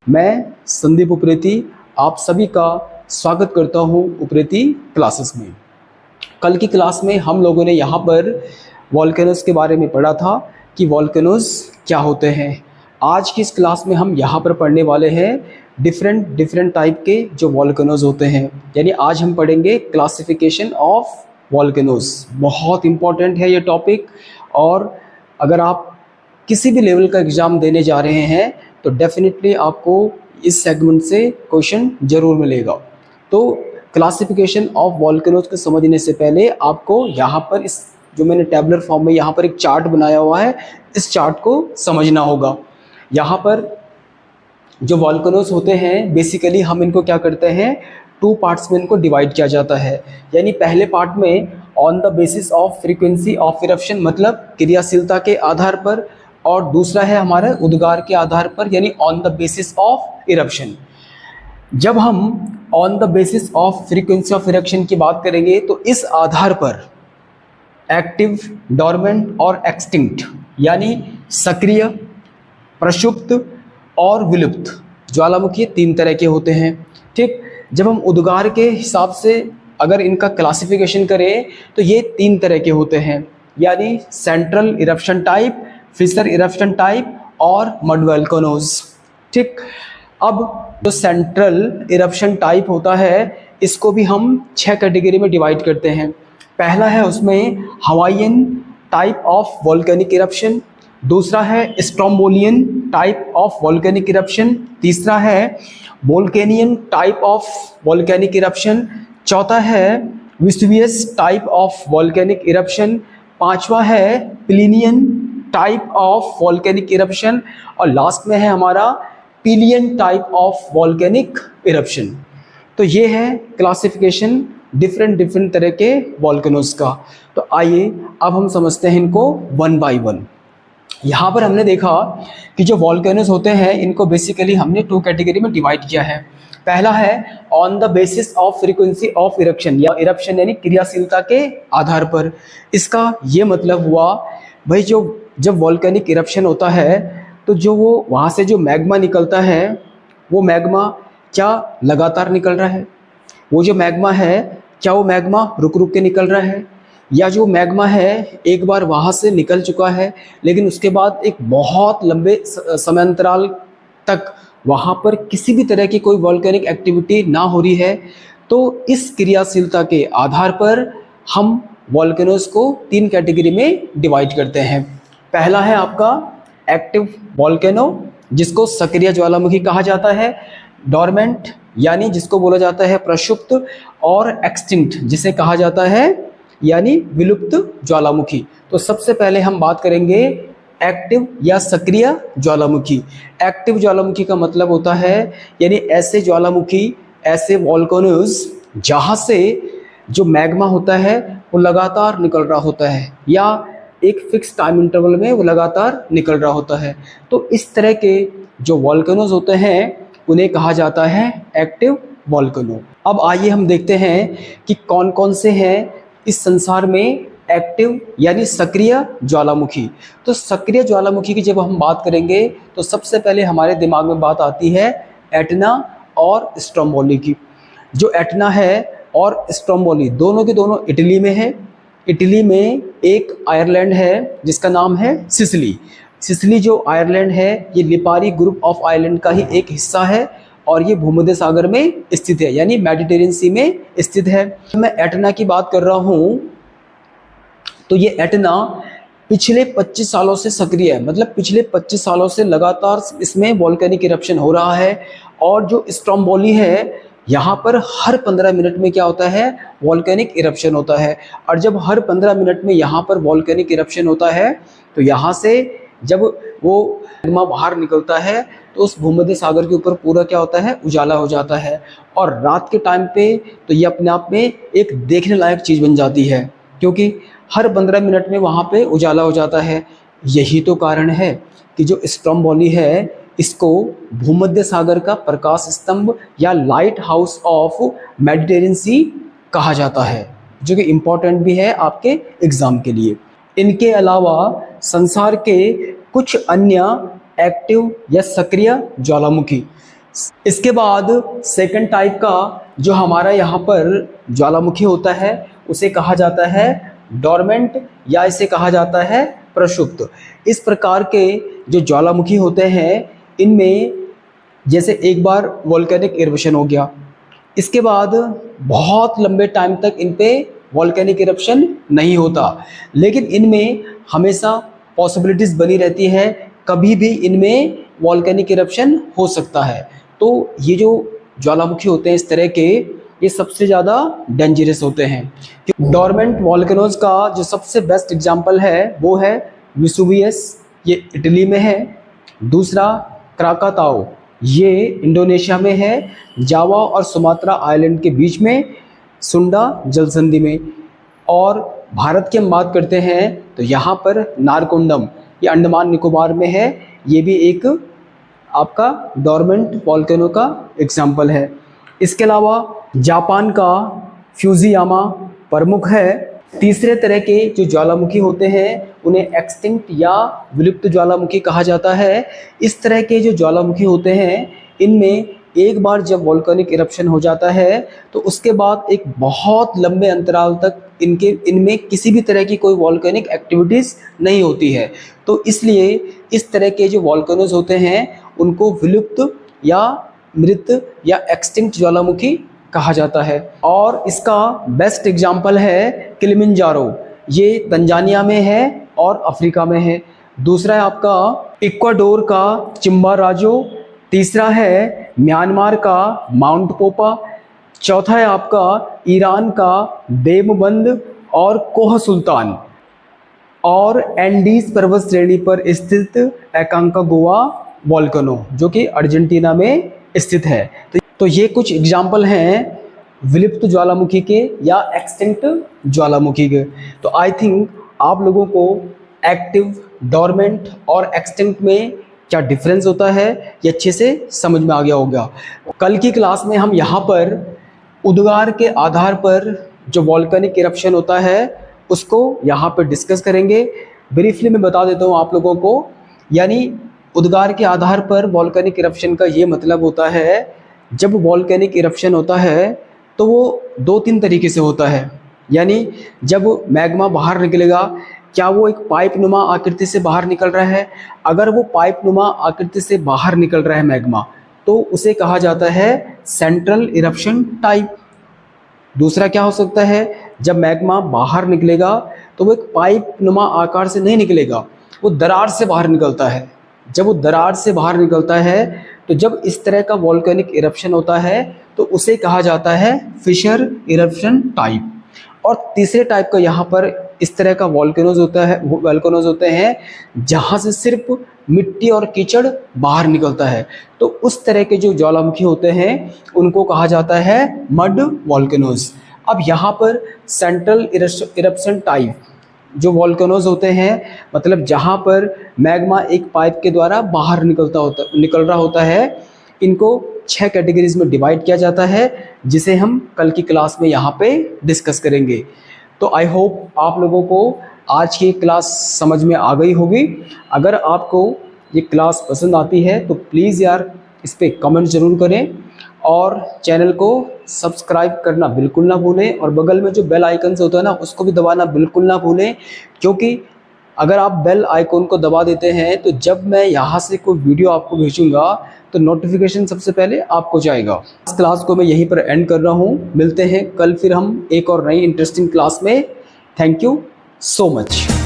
मैं संदीप उप्रेती आप सभी का स्वागत करता हूं उप्रेती क्लासेस में। कल की क्लास में हम लोगों ने यहाँ पर वॉल्केनोस के बारे में पढ़ा था कि वॉल्केनोस क्या होते हैं। आज की इस क्लास में हम यहाँ पर पढ़ने वाले हैं डिफरेंट टाइप के जो वॉल्केनोस होते हैं। यानी आज हम पढ़ेंगे क्लासिफिकेशन ऑफ वॉल्केनोस। बहुत इम्पॉर्टेंट है ये टॉपिक, और अगर आप किसी भी लेवल का एग्ज़ाम देने जा रहे हैं तो डेफिनेटली आपको इस सेगमेंट से क्वेश्चन जरूर मिलेगा। तो क्लासिफिकेशन ऑफ वॉल्केनोज को समझने से पहले आपको यहाँ पर इस जो मैंने टेबुलर फॉर्म में यहाँ पर एक चार्ट बनाया हुआ है, इस चार्ट को समझना होगा। यहाँ पर जो वॉल्केनोज होते हैं बेसिकली हम इनको क्या करते हैं, टू पार्ट्स में इनको डिवाइड किया जाता है। यानी पहले पार्ट में on the basis of frequency of eruption, मतलब क्रियाशीलता के आधार पर, और दूसरा है हमारा उद्गार के आधार पर, यानी on the basis of eruption. जब हम on the basis of frequency of eruption की बात करेंगे तो इस आधार पर एक्टिव, डोरमेंट और एक्सटिंक्ट यानी सक्रिय, प्रक्षुब्ध और विलुप्त ज्वालामुखी तीन तरह के होते हैं। ठीक, जब हम उद्गार के हिसाब से अगर इनका क्लासिफिकेशन करें तो ये तीन तरह के होते हैं, यानी central eruption type, fissure eruption type और मड वॉल्केनोज। ठीक, अब जो सेंट्रल इरप्शन टाइप होता है इसको भी हम 6 कैटेगरी में डिवाइड करते हैं। पहला है उसमें Hawaiian type of volcanic eruption, दूसरा है स्ट्रोम्बोलियन टाइप ऑफ वॉल्केनिक इरप्शन, तीसरा है वोल्केनियन टाइप ऑफ वॉल्केनिक इरप्शन, चौथा है Vesuvius type of volcanic eruption, पांचवा है प्लिनियन टाइप ऑफ वॉल्केनिक इरप्शन, और लास्ट में है हमारा pillion type of volcanic eruption. तो ये है क्लासिफिकेशन डिफरेंट तरह के वॉल्केनोज का। तो आइए अब हम समझते हैं इनको वन बाय वन। यहाँ पर हमने देखा कि जो वॉल्केनोज होते हैं इनको बेसिकली हमने 2 कैटेगरी में डिवाइड किया है। पहला है on the basis of frequency of eruption, या इरप्शन यानी क्रियाशीलता के आधार पर। इसका ये मतलब हुआ भाई, जो जब वॉल्केनिक इरप्शन होता है तो जो वो वहाँ से जो मैग्मा निकलता है, वो मैग्मा क्या लगातार निकल रहा है, वो जो मैग्मा है क्या वो मैग्मा रुक रुक के निकल रहा है, या जो मैग्मा है एक बार वहाँ से निकल चुका है लेकिन उसके बाद एक बहुत लंबे समयांतराल तक वहाँ पर किसी भी तरह की कोई वॉल्केनिक एक्टिविटी ना हो रही है। तो इस क्रियाशीलता के आधार पर हम वॉल्केनोज को 3 कैटेगरी में डिवाइड करते हैं। पहला है आपका एक्टिव वॉल्केनो, जिसको सक्रिय ज्वालामुखी कहा जाता है, डोरमेंट यानी जिसको बोला जाता है प्रक्षुब्ध, और एक्सटिंक्ट जिसे कहा जाता है यानी विलुप्त ज्वालामुखी। तो सबसे पहले हम बात करेंगे एक्टिव या सक्रिय ज्वालामुखी। एक्टिव ज्वालामुखी का मतलब होता है यानी ऐसे ज्वालामुखी, ऐसे वॉल्केनोज जहाँ से जो मैग्मा होता है वो लगातार निकल रहा होता है, या एक फिक्स टाइम इंटरवल में वो लगातार निकल रहा होता है। तो इस तरह के जो वॉल्केनोज होते हैं उन्हें कहा जाता है एक्टिव वॉल्केनो। अब आइए हम देखते हैं कि कौन कौन से हैं इस संसार में एक्टिव यानी सक्रिय ज्वालामुखी। तो सक्रिय ज्वालामुखी की जब हम बात करेंगे तो सबसे पहले हमारे दिमाग में बात आती है एटना और स्ट्रोम्बोली की। जो एटना है और स्ट्रोम्बोली दोनों के दोनों इटली में है। इटली में एक आयरलैंड है जिसका नाम है सिसिली। सिसिली जो आयरलैंड है ये लिपारी ग्रुप ऑफ आइलैंड का ही एक हिस्सा है, और ये भूमध्य सागर में स्थित है यानी मेडिटेरियन सी में स्थित है। मैं एटना की बात कर रहा हूँ तो ये एटना पिछले 25 सालों से सक्रिय है, मतलब पिछले 25 सालों से लगातार इसमें वॉल्केनिक इरप्शन हो रहा है। और जो स्ट्रोम्बोली है यहाँ पर हर 15 मिनट में क्या होता है, वॉल्केनिक इरप्शन होता है। और जब हर 15 मिनट में यहाँ पर वॉल्केनिक इरप्शन होता है तो यहाँ से जब वो मैग्मा बाहर निकलता है तो उस भूमध्य सागर के ऊपर पूरा क्या होता है, उजाला हो जाता है। और रात के टाइम पे तो ये अपने आप में एक देखने लायक चीज़ बन जाती है, क्योंकि हर 15 मिनट में वहाँ पे उजाला हो जाता है। यही तो कारण है कि जो स्ट्रोम्बोली है इसको भूमध्य सागर का प्रकाश स्तंभ या लाइट हाउस ऑफ मेडिटेरियन सी कहा जाता है, जो कि इम्पोर्टेंट भी है आपके एग्जाम के लिए। इनके अलावा संसार के कुछ अन्य एक्टिव या सक्रिय ज्वालामुखी। इसके बाद सेकंड टाइप का जो हमारा यहाँ पर ज्वालामुखी होता है उसे कहा जाता है डोरमेंट या इसे कहा जाता है प्रक्षुप्त। इस प्रकार के जो ज्वालामुखी होते हैं इनमें जैसे एक बार वोल्केनिक इरप्शन हो गया, इसके बाद बहुत लंबे टाइम तक इन पे वोल्केनिक इरप्शन नहीं होता, लेकिन इनमें हमेशा पॉसिबिलिटीज़ बनी रहती है, कभी भी इनमें वोल्केनिक इरप्शन हो सकता है। तो ये जो ज्वालामुखी होते हैं इस तरह के, ये सबसे ज़्यादा डेंजरस होते हैं। डोरमेंट वोल्केनोज का जो सबसे बेस्ट एग्जांपल है वो है वेसुवियस, ये इटली में है। दूसरा क्राकाताओ, ये इंडोनेशिया में है, जावा और सुमात्रा आइलैंड के बीच में सुंडा जलसंधि में। और भारत की हम बात करते हैं तो यहाँ पर नारकोंडम, ये अंडमान निकोबार में है, ये भी एक आपका डोरमेंट वोल्केनो का एग्जाम्पल है। इसके अलावा जापान का फ्यूजियामा प्रमुख है। तीसरे तरह के जो ज्वालामुखी होते हैं उन्हें एक्सटिंक्ट या विलुप्त ज्वालामुखी कहा जाता है। इस तरह के जो ज्वालामुखी होते हैं इनमें एक बार जब वोल्केनिक इरप्शन हो जाता है तो उसके बाद एक बहुत लंबे अंतराल तक इनमें किसी भी तरह की कोई वोल्केनिक एक्टिविटीज़ नहीं होती है। तो इसलिए इस तरह के जो वोल्केनोज होते हैं उनको विलुप्त या मृत या एक्सटिंक्ट ज्वालामुखी कहा जाता है। और इसका बेस्ट एग्जाम्पल है किलिमंजारो, ये तंजानिया में है और अफ्रीका में है। दूसरा है आपका इक्वाडोर का चिम्बाराजो। तीसरा है म्यांमार का माउंट पोपा। चौथा है आपका ईरान का देवबंद और कोह सुल्तान। और एंडीज पर्वत श्रेणी पर स्थित एकांकागुआ वोल्केनो जो कि अर्जेंटीना में स्थित है। तो ये कुछ एग्जाम्पल हैं विलुप्त ज्वालामुखी के या एक्सटिंक्ट ज्वालामुखी के। तो आई थिंक आप लोगों को एक्टिव, डोरमेंट और एक्सटिंक्ट में क्या डिफरेंस होता है ये अच्छे से समझ में आ गया होगा। कल की क्लास में हम यहाँ पर उद्गार के आधार पर जो वोल्केनिक इरप्शन होता है उसको यहाँ पर डिस्कस करेंगे। ब्रीफली मैं बता देता हूँ आप लोगों को, यानी उद्गार के आधार पर वोल्केनिक इरप्शन का ये मतलब होता है जब वोल्केनिक इरप्शन होता है तो वो 2-3 तरीके से होता है। यानी जब मैग्मा बाहर निकलेगा, क्या वो एक पाइप नुमा आकृति से बाहर निकल रहा है? अगर वो पाइप नुमा आकृति से बाहर निकल रहा है मैग्मा तो उसे कहा जाता है सेंट्रल इरप्शन टाइप। दूसरा क्या हो सकता है, जब मैग्मा बाहर निकलेगा तो वो एक पाइप नुमा आकार से नहीं निकलेगा, वो दरार से बाहर निकलता है। जब वो दरार से बाहर निकलता है तो जब इस तरह का वोल्केनिक इरप्शन होता है तो उसे कहा जाता है फिशर इरप्शन टाइप। और तीसरे टाइप का यहाँ पर इस तरह का वोल्केनोज होते हैं जहाँ से सिर्फ मिट्टी और कीचड़ बाहर निकलता है। तो उस तरह के जो ज्वालामुखी होते हैं उनको कहा जाता है मड वोल्केनोज। अब यहाँ पर सेंट्रल इरप्शन टाइप जो वोल्केनोज होते हैं, मतलब जहाँ पर मैग्मा एक पाइप के द्वारा बाहर निकल रहा होता है, इनको 6 कैटेगरीज में डिवाइड किया जाता है जिसे हम कल की क्लास में यहाँ पे डिस्कस करेंगे। तो आई होप आप लोगों को आज की क्लास समझ में आ गई होगी। अगर आपको ये क्लास पसंद आती है तो प्लीज़ यार इस पर कमेंट ज़रूर करें और चैनल को सब्सक्राइब करना बिल्कुल ना भूलें और बगल में जो बेल आइकन होता है ना उसको भी दबाना बिल्कुल ना भूलें, क्योंकि अगर आप बेल आइकन को दबा देते हैं तो जब मैं यहाँ से कोई वीडियो आपको भेजूंगा तो नोटिफिकेशन सबसे पहले आपको जाएगा। इस क्लास को मैं यहीं पर एंड कर रहा हूँ। मिलते हैं कल फिर हम एक और नई इंटरेस्टिंग क्लास में। Thank you so much.